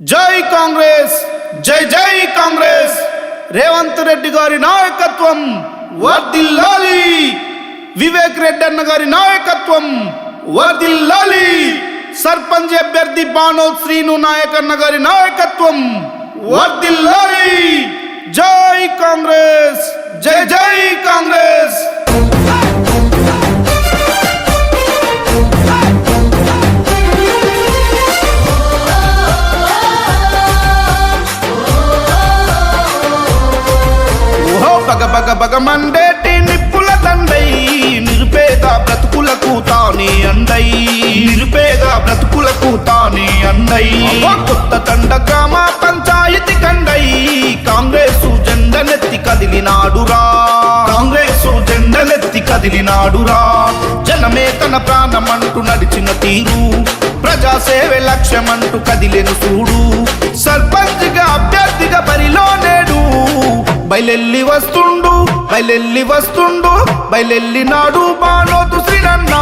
జై కాంగ్రెస్, జై జై కాంగ్రెస్. రేవంత్ రెడ్డి గారి నాయకత్వం వర్ధిల్లాలి. వివేక్ రెడ్డి అన్న గారి నాయకత్వం వర్ధిల్లాలి. సర్పంచ్ అభ్యర్థి బానోత్ శ్రీను నాయక్ అన్న గారి నాయకత్వం వర్ధిల్లాలి. జై కాంగ్రెస్, జై జై కాంగ్రెస్. బగ మండేటి నిప్పుల దండై నిరుపేద బ్రతుకులకు తానే అండై, నిరుపేద బ్రతుకులకు తానే అండై. కొత్త తండ గ్రామ పంచాయతీ కండై కాంగ్రెస్ జెండనెత్తి కదిలినాడురా, కాంగ్రెస్ జెండనెత్తి కదిలినాడురా. జనమే తన ప్రాణమంటూ నడిచిన తీరు, ప్రజాసేవే లక్ష్యమంటూ కదిలెను చూడు. సర్పంచ్గా అభ్యర్థిగా బరిలో నేడు బయలెల్లి వస్తుండు, బయలెల్లి వస్తుండు, బయలెల్లినాడు బానోతు శ్రీనన్న.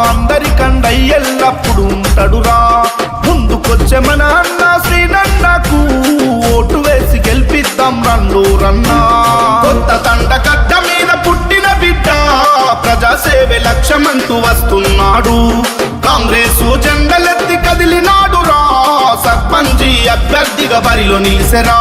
అందరికండై ఎల్లప్పుడు ఉంటాడురా. ముందుకొచ్చే మన అన్న శ్రీనన్నకు ఓటు వేసి గెలిపిద్దాం రండు రన్నా. కొత్త తండ గడ్డ మీద పుట్టిన బిడ్డ ప్రజాసేవే లక్ష్యమంటూ వస్తున్నాడు. కాంగ్రెస్ జెండలెత్తి కదిలినాడురా. సర్పంచి అభ్యర్థిగా బరిలో నిలిసెరా.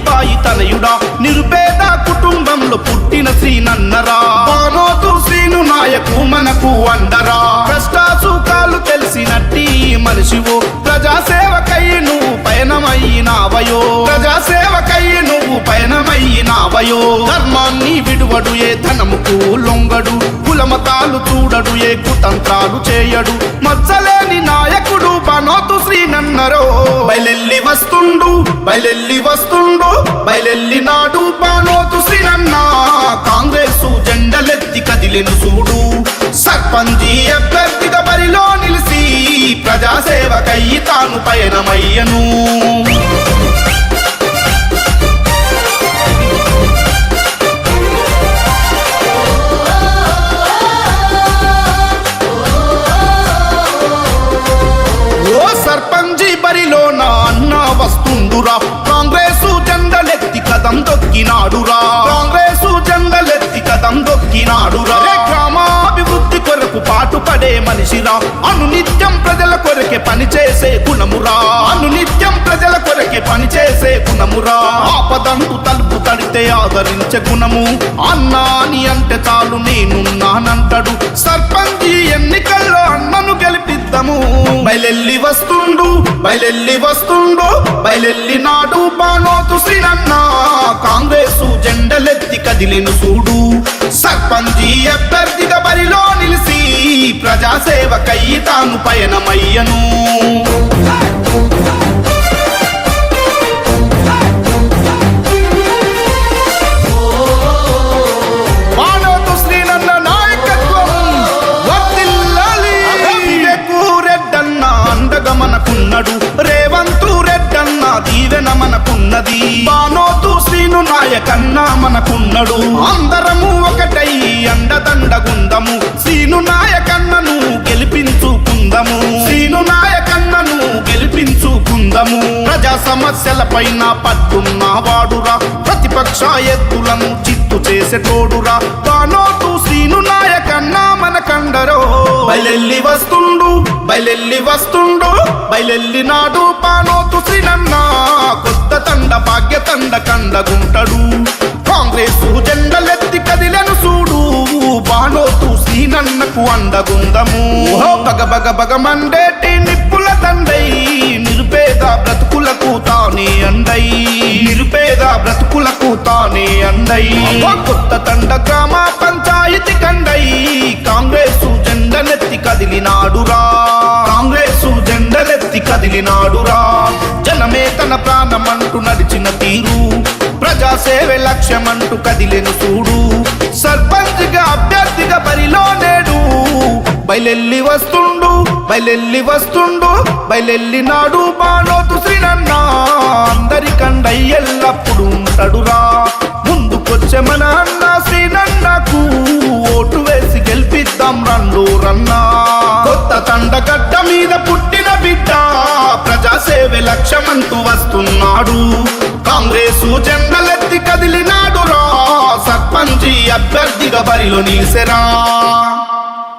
బాయి తనయుడా నిరుపేద కుటుంబంలో పుట్టిన శ్రీనన్నరా. బానోతు శ్రీను నాయకు మనకు అండరా. కష్ట సుఖాలు తెలిసినట్టి మనిషివు, ప్రజాసేవకై నువ్వు పయనమైనావయో, ప్రజాసేవకై నువ్వు పయనమైనావయో. ధర్మాన్ని విడువడు, ఏ ధనముకు లొంగడు, కులమతాలు చూడడు, ఏ కుతంత్రాలు చేయడు. మచ్చలేని నాయకుడు బానోతు శ్రీనన్నరో. బయలెల్లి వస్తుండు, బయలెల్లి వస్తుండు, బయలెల్లినాడు బానోతు శ్రీనన్న. కాంగ్రెస్ జెండలెత్తి కదిలెను చూడు. సర్పంచి అభ్యర్థిగా బరిలో నిలిసి ప్రజాసేవకై తాను పయనమయ్యను. సర్పంచి బరిలో నా అన్న వస్తుండురా. కాంగ్రెస్ జెండలెత్తి కదం దొక్కినాడురా, కాంగ్రెస్ జెండలెత్తి కదం దొక్కినాడురా. గ్రామాభివృద్ధి కొరకు పాటుపడే మనిషిరా. అనునిత్యం ప్రజల కొరకే పనిచేసే గుణమురా, అనునిత్యం ప్రజల కొరకే పనిచేసే గుణమురా. ఆపదంటూ తలుపు తడితే ఆదరించే గుణము. అన్నా అని అంటే చాలు నేనున్నానంటాడు. సర్పంచి ఎన్నికల్లో అన్నను గెలిపిద్దాము. బయలెల్లి వస్తుండు, బయలెల్లి వస్తుండు, బయలెల్లినాడు బానోతు శ్రీనన్న. కాంగ్రెస్ జెండలెత్తి కదిలిను చూడు. సర్పంచి అభ్యర్థిగా బరిలో నిలిసి ప్రజాసేవకై తాను పయనమయ్యను. బానోతు శ్రీనన్న నాయకత్వం వర్ధిల్లాలి. వివేకు రెడ్డన్న అండగా మనకున్నాడు. రేవంతు రెడ్డన్న దీవెన మనకున్నది. బానోతు శ్రీను నాయకన్న మనకున్నాడు. అందరము ఒకటై అండదండగుందము. శ్రీను నాయకన్నను గెలిపించుకుందము, శ్రీను నాయకన్నను గెలిపించుకుందము. ప్రజా సమస్యల పైన పట్టున్న వాడురా. ప్రతిపక్ష ఎత్తులను చిత్తు చేసేటోడురా. బానోతు శ్రీను నాయకన్న మనకండరో. బయలెల్లి వస్తుండు, బయలెల్లి వస్తుండు, బయలెల్లినాడు బానోతు శ్రీనన్న. కొత్త తండ భాగ్య తండ కండగుంటడు. కాంగ్రెస్ జెండలెత్తి కదిలెను చూడు. బానోతు శ్రీనన్నకు అండగుందము. బగ మండేటి నిప్పుల దండై నిరుపేద బ్రతుకులకు తానే అండై, నిరుపేద బ్రతుకులకు తానే అండై. కొత్త తండ గ్రామ పంచాయతీ కండై కాంగ్రెస్ జెండనెత్తి కదిలినాడురా, కాంగ్రెస్ జెండనెత్తి కదిలినాడురా. జనమే తన ప్రాణమంటూ నడిచిన తీరు, ప్రజాసేవే లక్ష్యమంటూ కదిలెను చూడు. సర్పంచ్గా అభ్యర్థిగా బరిలో నేడు బయలెల్లి వస్తుండు బయలెల్లినాడు బానోతు శ్రీనన్న. ఉంటాడురా. ముందుకొచ్చే మన అన్న శ్రీనన్నకు ఓటు వేసి గెలిపిద్దాం రన్ను రన్నా. కొత్త తండగడ్డ మీద పుట్టిన బిడ్డ ప్రజాసేవే లక్ష్యమంటూ వస్తున్నాడు. కాంగ్రెసు జెండలెత్తి కదిలినాడురా, సర్పంచి అభ్యర్థిగా బరిలో నిలిసెరా.